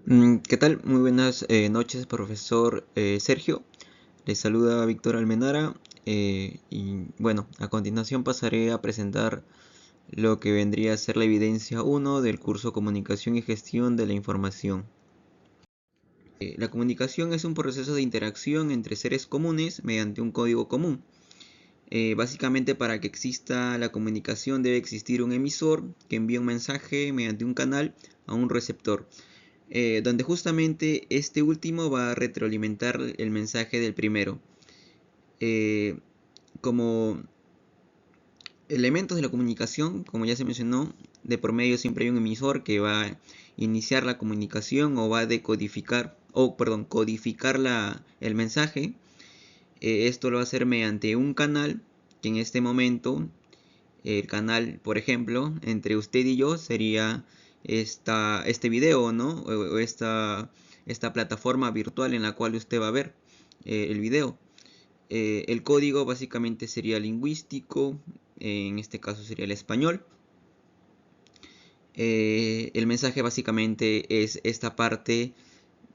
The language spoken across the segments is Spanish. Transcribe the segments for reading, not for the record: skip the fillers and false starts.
¿Qué tal? Muy buenas noches, profesor Sergio. Les saluda Víctor Almenara. Y bueno, a continuación pasaré a presentar lo que vendría a ser la evidencia 1 del curso Comunicación y Gestión de la Información. La comunicación es un proceso de interacción entre seres comunes mediante un código común. Básicamente, para que exista la comunicación debe existir un emisor que envía un mensaje mediante un canal a un receptor, donde justamente este último va a retroalimentar el mensaje del primero. Eh, como elementos de la comunicación, como ya se mencionó, de por medio siempre hay un emisor que va a iniciar la comunicación o va a decodificar, codificar el mensaje. Esto lo va a hacer mediante un canal, que en este momento, el canal, por ejemplo, entre usted y yo sería este video, ¿no? O esta plataforma virtual en la cual usted va a ver el video. El código básicamente sería lingüístico, en este caso sería el español. El mensaje básicamente es esta parte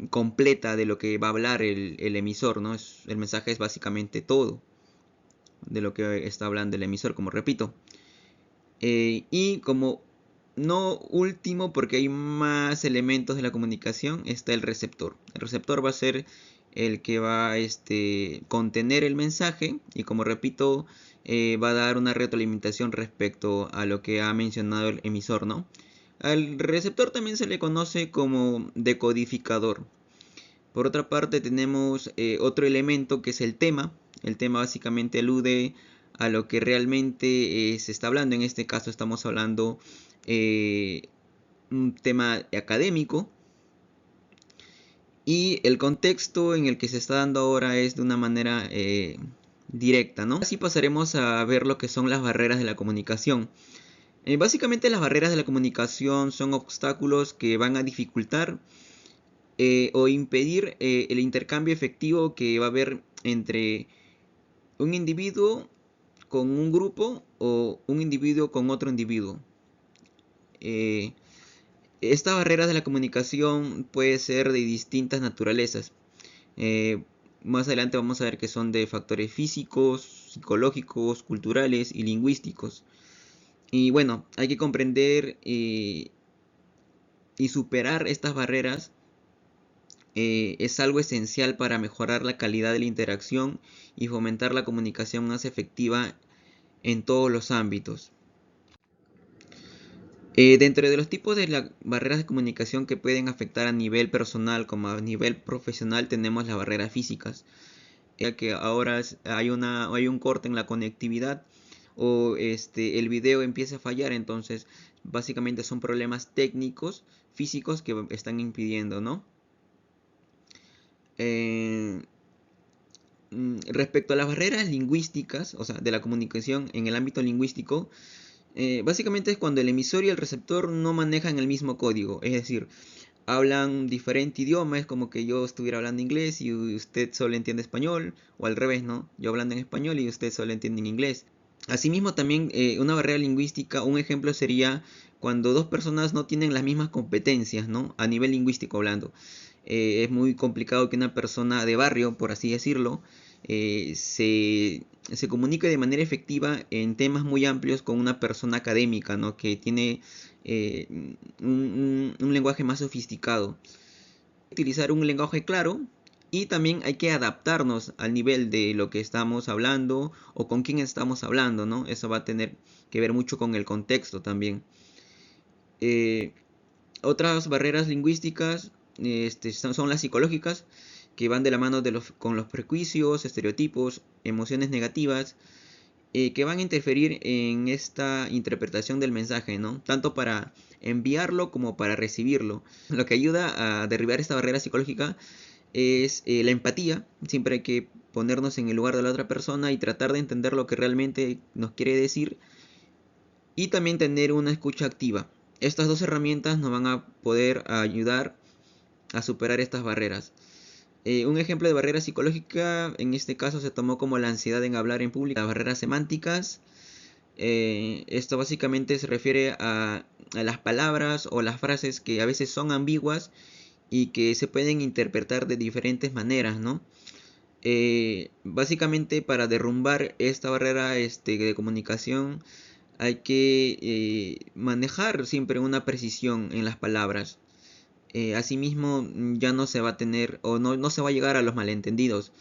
completa de lo que va a hablar el emisor, ¿no? El mensaje es básicamente todo de lo que está hablando el emisor, como repito. Y como no último, porque hay más elementos de la comunicación, está el receptor. El receptor va a ser el que va a contener el mensaje y, como repito, va a dar una retroalimentación respecto a lo que ha mencionado el emisor, ¿no? Al receptor también se le conoce como decodificador. Por otra parte tenemos otro elemento que es el tema. El tema básicamente alude a lo que realmente se está hablando. En este caso estamos hablando un tema académico. Y el contexto en el que se está dando ahora es de una manera directa, ¿no? Así pasaremos a ver lo que son las barreras de la comunicación. Básicamente las barreras de la comunicación son obstáculos que van a dificultar o impedir el intercambio efectivo que va a haber entre un individuo con un grupo o un individuo con otro individuo. Estas barreras de la comunicación puede ser de distintas naturalezas. Más adelante vamos a ver que son de factores físicos, psicológicos, culturales y lingüísticos. Y bueno, hay que comprender y superar estas barreras es algo esencial para mejorar la calidad de la interacción y fomentar la comunicación más efectiva en todos los ámbitos. Dentro de los tipos de las barreras de comunicación que pueden afectar a nivel personal como a nivel profesional tenemos las barreras físicas, ya que ahora hay un corte en la conectividad o el video empieza a fallar, entonces básicamente son problemas técnicos, físicos que están impidiendo, ¿no? Respecto a las barreras lingüísticas, o sea, de la comunicación en el ámbito lingüístico, básicamente es cuando el emisor y el receptor no manejan el mismo código, es decir, hablan diferente idioma, es como que yo estuviera hablando inglés y usted solo entiende español, o al revés, ¿no? Yo hablando en español y usted solo entiende en inglés. Asimismo, también una barrera lingüística, un ejemplo sería cuando dos personas no tienen las mismas competencias, ¿no? A nivel lingüístico hablando. Es muy complicado que una persona de barrio, por así decirlo, se comunique de manera efectiva en temas muy amplios con una persona académica, ¿no? Que tiene un lenguaje más sofisticado. Utilizar un lenguaje claro y también hay que adaptarnos al nivel de lo que estamos hablando o con quién estamos hablando, ¿no? Eso va a tener que ver mucho con el contexto también. Otras barreras lingüísticas son las psicológicas, que van de la mano con los prejuicios, estereotipos, emociones negativas, que van a interferir en esta interpretación del mensaje, ¿no? Tanto para enviarlo como para recibirlo. Lo que ayuda a derribar esta barrera psicológica es la empatía. Siempre hay que ponernos en el lugar de la otra persona y tratar de entender lo que realmente nos quiere decir. Y también tener una escucha activa. Estas dos herramientas nos van a poder ayudar a superar estas barreras. Un ejemplo de barrera psicológica en este caso se tomó como la ansiedad en hablar en público, las barreras semánticas. Esto básicamente se refiere a las palabras o las frases que a veces son ambiguas y que se pueden interpretar de diferentes maneras, ¿no? Básicamente para derrumbar esta barrera de comunicación hay que manejar siempre una precisión en las palabras. Asimismo, ya no se va a tener o no se va a llegar a los malentendidos.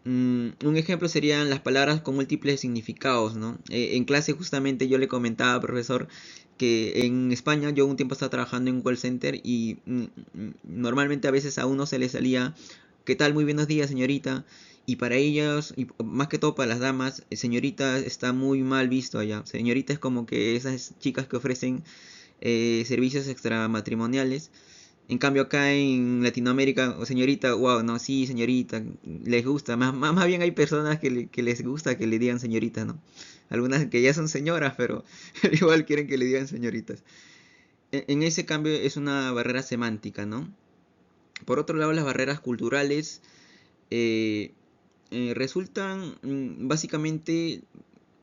Un ejemplo serían las palabras con múltiples significados, ¿no? En clase justamente yo le comentaba al profesor que en España yo un tiempo estaba trabajando en un call center y normalmente a veces a uno se le salía, ¿qué tal? Muy buenos días, señorita. Y para ellas, y más que todo para las damas, señorita está muy mal visto allá. Señorita es como que esas chicas que ofrecen servicios extramatrimoniales. En cambio acá en Latinoamérica, oh, señorita, wow, no, sí, señorita, les gusta. Más bien hay personas que les gusta que le digan señorita, ¿no? Algunas que ya son señoras, pero igual quieren que le digan señoritas. En ese cambio es una barrera semántica, ¿no? Por otro lado, las barreras culturales eh, resultan básicamente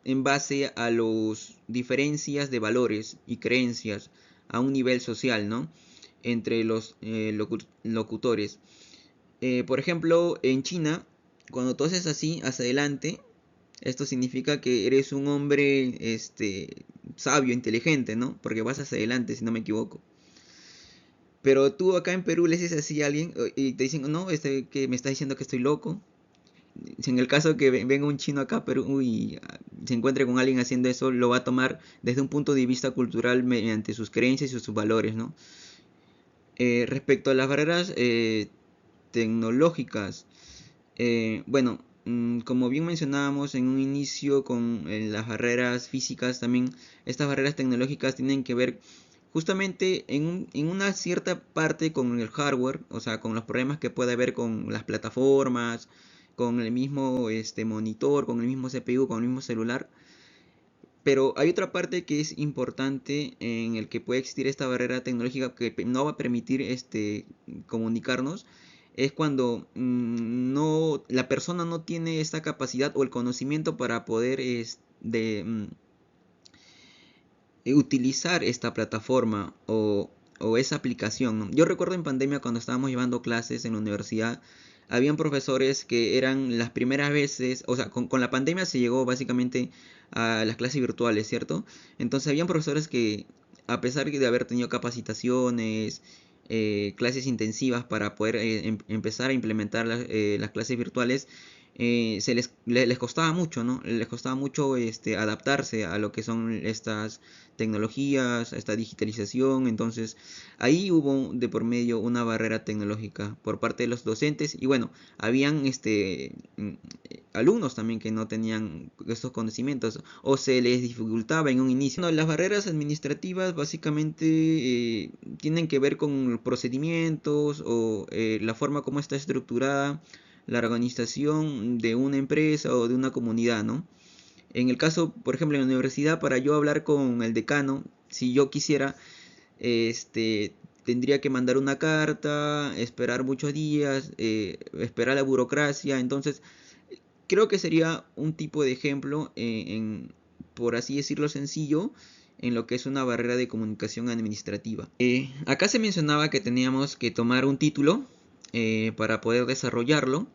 en base a las diferencias de valores y creencias a un nivel social, ¿no? Entre los locutores. Por ejemplo, en China, cuando tú haces así, hacia adelante, esto significa que eres un hombre sabio, inteligente, ¿no? Porque vas hacia adelante, si no me equivoco. Pero tú acá en Perú le dices así a alguien y te dicen, no, que me está diciendo que estoy loco. Si en el caso que venga un chino acá a Perú y se encuentre con alguien haciendo eso, lo va a tomar desde un punto de vista cultural mediante sus creencias y sus valores, ¿no? Respecto a las barreras tecnológicas, bueno, como bien mencionábamos en un inicio con las barreras físicas, también estas barreras tecnológicas tienen que ver justamente en una cierta parte con el hardware, o sea, con los problemas que puede haber con las plataformas, con el mismo monitor, con el mismo CPU, con el mismo celular. Pero hay otra parte que es importante en el que puede existir esta barrera tecnológica que no va a permitir comunicarnos. Es cuando no, la persona no tiene esta capacidad o el conocimiento para poder utilizar esta plataforma o esa aplicación, ¿no? Yo recuerdo en pandemia cuando estábamos llevando clases en la universidad, habían profesores que eran las primeras veces, o sea, con la pandemia se llegó básicamente a las clases virtuales, ¿cierto? Entonces habían profesores que, a pesar de haber tenido capacitaciones, clases intensivas para poder empezar a implementar las clases virtuales, les costaba mucho, ¿no? Les costaba mucho adaptarse a lo que son estas tecnologías, a esta digitalización. Entonces, ahí hubo de por medio una barrera tecnológica por parte de los docentes y bueno, habían alumnos también que no tenían estos conocimientos o se les dificultaba en un inicio. Bueno, las barreras administrativas básicamente tienen que ver con procedimientos o la forma como está estructurada la organización de una empresa o de una comunidad, ¿no? En el caso, por ejemplo, en la universidad, para yo hablar con el decano, si yo quisiera, tendría que mandar una carta, esperar muchos días, esperar la burocracia. Entonces, creo que sería un tipo de ejemplo, por así decirlo, sencillo, en lo que es una barrera de comunicación administrativa. Acá se mencionaba que teníamos que tomar un título para poder desarrollarlo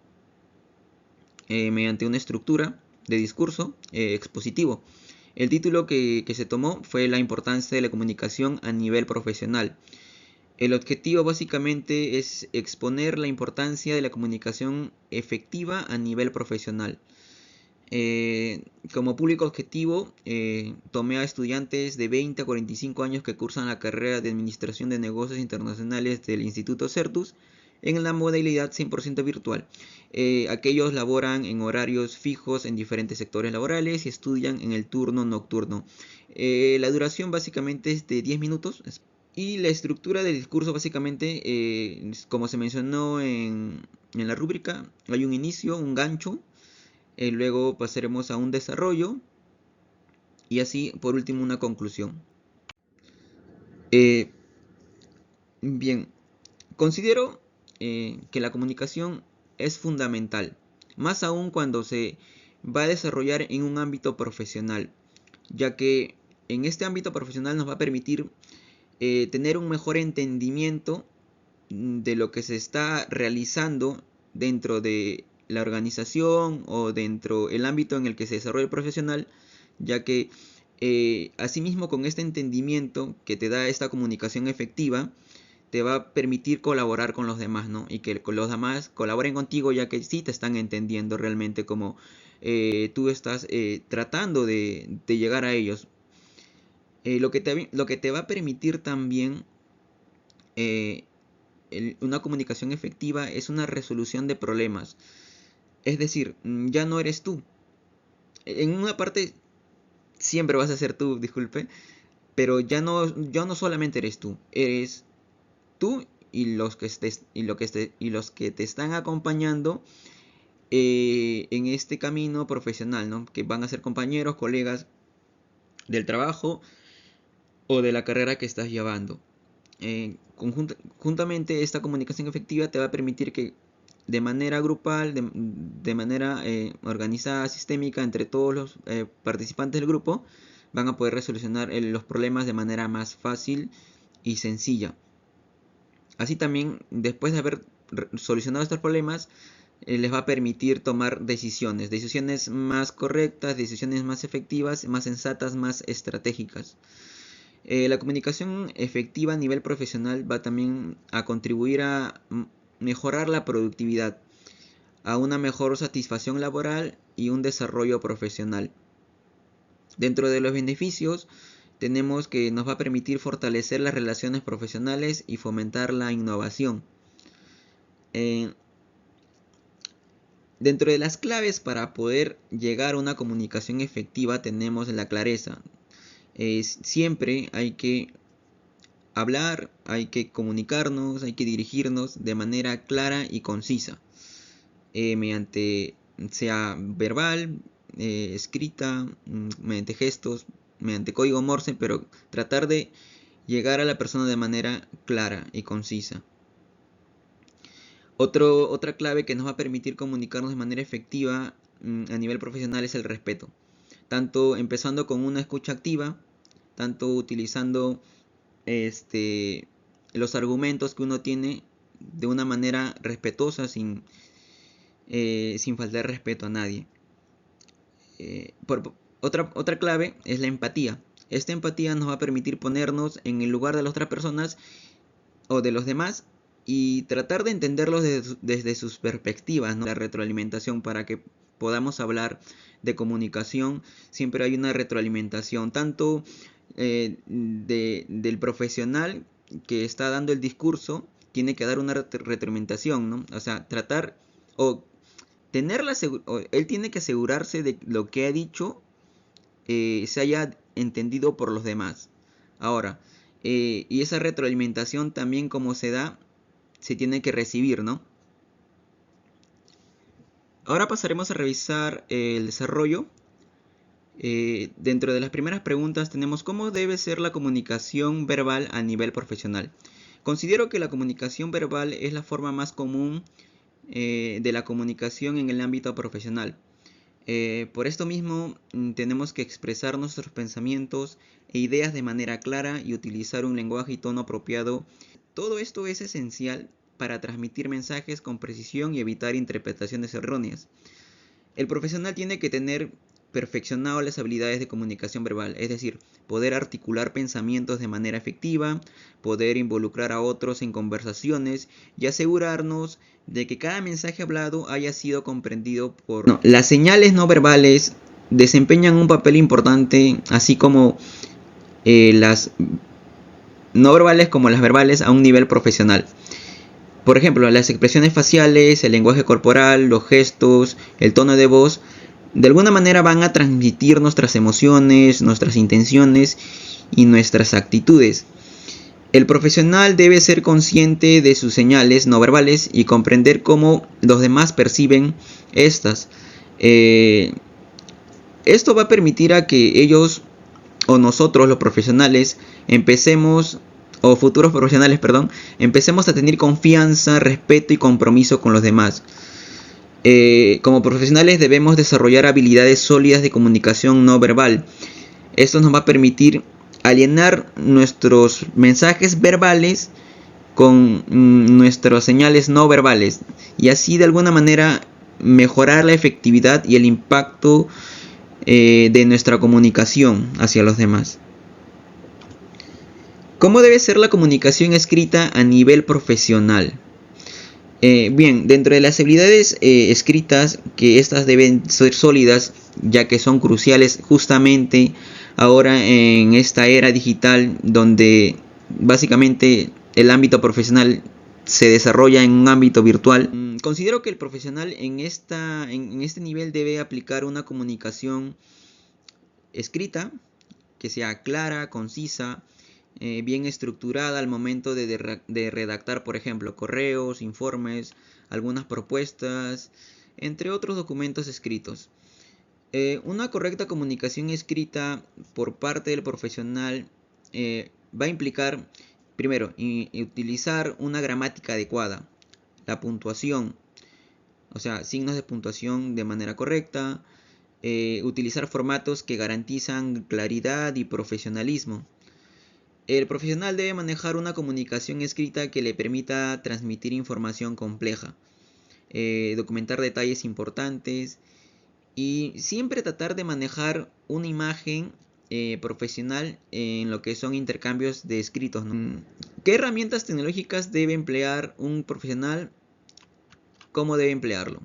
mediante una estructura de discurso expositivo. El título que se tomó fue La importancia de la comunicación a nivel profesional. El objetivo básicamente es exponer la importancia de la comunicación efectiva a nivel profesional. Como público objetivo, tomé a estudiantes de 20 a 45 años que cursan la carrera de Administración de Negocios Internacionales del Instituto Certus en la modalidad 100% virtual. Aquellos laboran en horarios fijos en diferentes sectores laborales y estudian en el turno nocturno. La duración básicamente es de 10 minutos. Y la estructura del discurso básicamente, como se mencionó en la rúbrica, hay un inicio, un gancho, luego pasaremos a un desarrollo y así por último una conclusión. Eh, bien, considero que la comunicación es fundamental, más aún cuando se va a desarrollar en un ámbito profesional, ya que en este ámbito profesional nos va a permitir tener un mejor entendimiento de lo que se está realizando dentro de la organización o dentro del ámbito en el que se desarrolla el profesional, ya que asimismo con este entendimiento que te da esta comunicación efectiva, te va a permitir colaborar con los demás, ¿no? Y que los demás colaboren contigo, ya que sí te están entendiendo realmente como tú estás tratando de llegar a ellos. Lo que te va a permitir también una comunicación efectiva es una resolución de problemas. Es decir, ya no eres tú. En una parte siempre vas a ser tú, disculpe, pero ya no solamente eres tú y los que te están acompañando en este camino profesional, ¿no? Que van a ser compañeros, colegas del trabajo o de la carrera que estás llevando. Juntamente esta comunicación efectiva te va a permitir que de manera grupal, de manera organizada, sistémica, entre todos los participantes del grupo, van a poder resolucionar los problemas de manera más fácil y sencilla. Así también, después de haber solucionado estos problemas, les va a permitir tomar decisiones más correctas, decisiones más efectivas, más sensatas, más estratégicas. La comunicación efectiva a nivel profesional va también a contribuir a mejorar la productividad, a una mejor satisfacción laboral y un desarrollo profesional. Dentro de los beneficios tenemos que nos va a permitir fortalecer las relaciones profesionales y fomentar la innovación. Dentro de las claves para poder llegar a una comunicación efectiva tenemos la clareza. Siempre hay que hablar, hay que comunicarnos, hay que dirigirnos de manera clara y concisa, mediante sea verbal, escrita, mediante gestos, mediante código Morse, pero tratar de llegar a la persona de manera clara y concisa. Otra clave que nos va a permitir comunicarnos de manera efectiva a nivel profesional es el respeto. Tanto empezando con una escucha activa, tanto utilizando los argumentos que uno tiene de una manera respetuosa, sin faltar respeto a nadie. Otra clave es la empatía. Esta empatía nos va a permitir ponernos en el lugar de las otras personas o de los demás y tratar de entenderlos desde sus perspectivas, ¿no? La retroalimentación, para que podamos hablar de comunicación, siempre hay una retroalimentación, tanto del profesional que está dando el discurso, tiene que dar una retroalimentación, ¿no? O sea, tratar o él tiene que asegurarse de lo que ha dicho se haya entendido por los demás. Ahora, y esa retroalimentación también, como se da, se tiene que recibir, ¿no? Ahora pasaremos a revisar el desarrollo. Dentro de las primeras preguntas tenemos cómo debe ser la comunicación verbal a nivel profesional. Considero que la comunicación verbal es la forma más común de la comunicación en el ámbito profesional. Por esto mismo tenemos que expresar nuestros pensamientos e ideas de manera clara y utilizar un lenguaje y tono apropiado. Todo esto es esencial para transmitir mensajes con precisión y evitar interpretaciones erróneas. El profesional tiene que tener perfeccionado las habilidades de comunicación verbal, es decir, poder articular pensamientos de manera efectiva, poder involucrar a otros en conversaciones y asegurarnos de que cada mensaje hablado haya sido comprendido por... Las señales no verbales desempeñan un papel importante, así como las no verbales como las verbales, a un nivel profesional. Por ejemplo, las expresiones faciales, el lenguaje corporal, los gestos, el tono de voz, de alguna manera van a transmitir nuestras emociones, nuestras intenciones y nuestras actitudes. El profesional debe ser consciente de sus señales no verbales y comprender cómo los demás perciben estas. Esto va a permitir a que ellos o nosotros, los profesionales, futuros profesionales, empecemos a tener confianza, respeto y compromiso con los demás. Como profesionales debemos desarrollar habilidades sólidas de comunicación no verbal. Esto nos va a permitir alienar nuestros mensajes verbales con nuestras señales no verbales y así de alguna manera mejorar la efectividad y el impacto de nuestra comunicación hacia los demás. ¿Cómo debe ser la comunicación escrita a nivel profesional? Bien, dentro de las habilidades escritas, que estas deben ser sólidas, ya que son cruciales justamente ahora en esta era digital, donde básicamente el ámbito profesional se desarrolla en un ámbito virtual. Considero que el profesional en este nivel debe aplicar una comunicación escrita que sea clara, concisa, bien estructurada al momento de redactar, por ejemplo, correos, informes, algunas propuestas, entre otros documentos escritos. Una correcta comunicación escrita por parte del profesional va a implicar, primero, utilizar una gramática adecuada, la puntuación, o sea, signos de puntuación de manera correcta, utilizar formatos que garantizan claridad y profesionalismo. El profesional debe manejar una comunicación escrita que le permita transmitir información compleja, documentar detalles importantes y siempre tratar de manejar una imagen profesional en lo que son intercambios de escritos, ¿no? ¿Qué herramientas tecnológicas debe emplear un profesional? ¿Cómo debe emplearlo?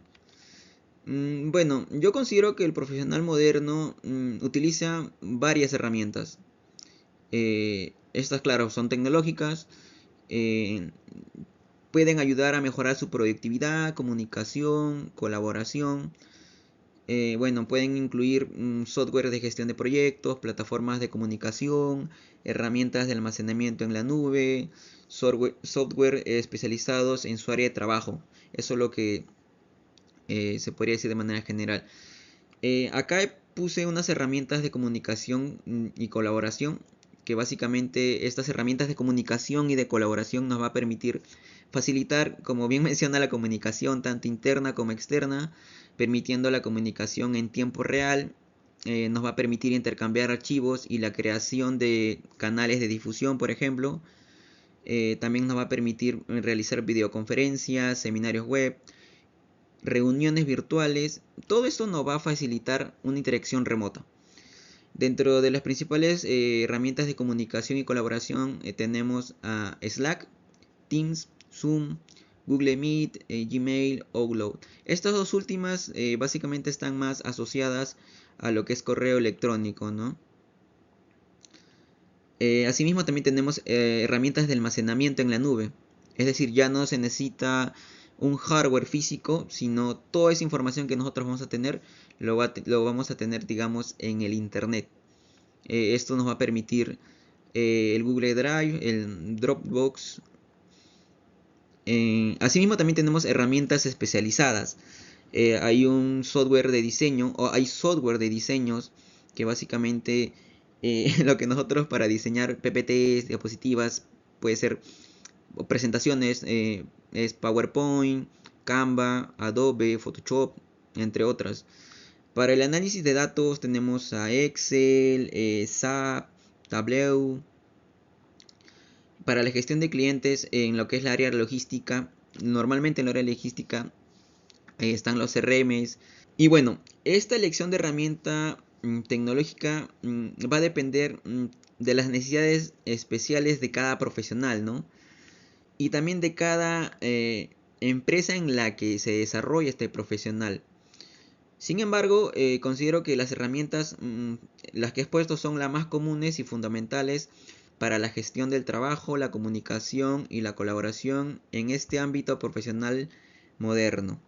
Bueno, yo considero que el profesional moderno utiliza varias herramientas. Estas, claro, son tecnológicas, eh, pueden ayudar a mejorar su productividad, comunicación, colaboración. Bueno, pueden incluir software de gestión de proyectos, plataformas de comunicación, herramientas de almacenamiento en la nube, software especializados en su área de trabajo. Eso es lo que se podría decir de manera general. Acá puse unas herramientas de comunicación y colaboración, que básicamente estas herramientas de comunicación y de colaboración nos va a permitir facilitar, como bien menciona, la comunicación tanto interna como externa, permitiendo la comunicación en tiempo real. Nos va a permitir intercambiar archivos y la creación de canales de difusión, por ejemplo. También nos va a permitir realizar videoconferencias, seminarios web, reuniones virtuales. Todo esto nos va a facilitar una interacción remota. Dentro de las principales herramientas de comunicación y colaboración tenemos a Slack, Teams, Zoom, Google Meet, Gmail, Outlook. Estas dos últimas básicamente están más asociadas a lo que es correo electrónico, ¿no? Asimismo también tenemos herramientas de almacenamiento en la nube. Es decir, ya no se necesita un hardware físico, sino toda esa información que nosotros vamos a tener lo vamos a tener, digamos, en el internet. Esto nos va a permitir el Google Drive, el Dropbox. Asimismo también tenemos herramientas especializadas. Hay un software de diseño, o hay software de diseños que básicamente lo que nosotros para diseñar PPTs, diapositivas, puede ser presentaciones, es PowerPoint, Canva, Adobe, Photoshop, entre otras. Para el análisis de datos tenemos a Excel, SAP, Tableau. Para la gestión de clientes en lo que es la área logística, normalmente en la área logística están los CRMs. Y bueno, esta elección de herramienta tecnológica va a depender de las necesidades especiales de cada profesional, ¿no? Y también de cada empresa en la que se desarrolla este profesional. Sin embargo, considero que las herramientas, las que he expuesto, son las más comunes y fundamentales para la gestión del trabajo, la comunicación y la colaboración en este ámbito profesional moderno.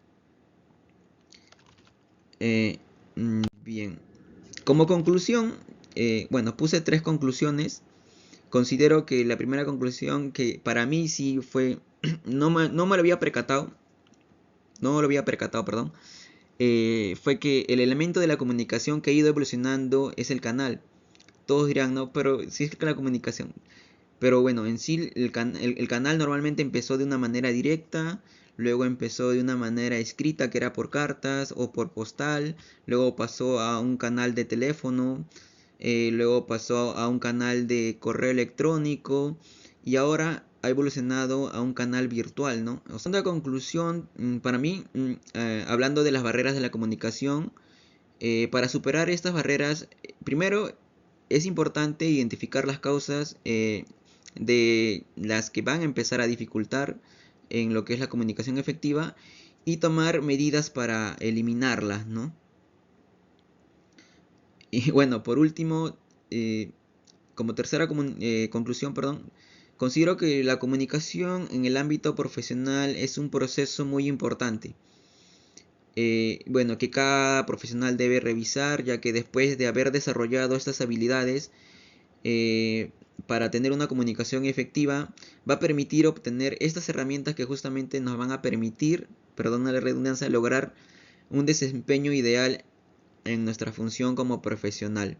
Bien, como conclusión, bueno, puse 3 conclusiones. Considero que la primera conclusión, que para mí sí fue, no me lo había percatado, perdón, fue que el elemento de la comunicación que ha ido evolucionando es el canal. Todos dirán, no, pero sí es que la comunicación. Pero bueno, en sí el canal normalmente empezó de una manera directa, luego empezó de una manera escrita, que era por cartas o por postal, luego pasó a un canal de teléfono, luego pasó a un canal de correo electrónico y ahora ha evolucionado a un canal virtual, ¿no? O sea, una conclusión, para mí, hablando de las barreras de la comunicación, para superar estas barreras, primero es importante identificar las causas de las que van a empezar a dificultar en lo que es la comunicación efectiva y tomar medidas para eliminarlas, ¿no? Y bueno, por último, como tercera conclusión, perdón, considero que la comunicación en el ámbito profesional es un proceso muy importante. Bueno, que cada profesional debe revisar, ya que después de haber desarrollado estas habilidades, para tener una comunicación efectiva, va a permitir obtener estas herramientas que justamente nos van a permitir, perdona la redundancia, lograr un desempeño ideal en nuestra función como profesional.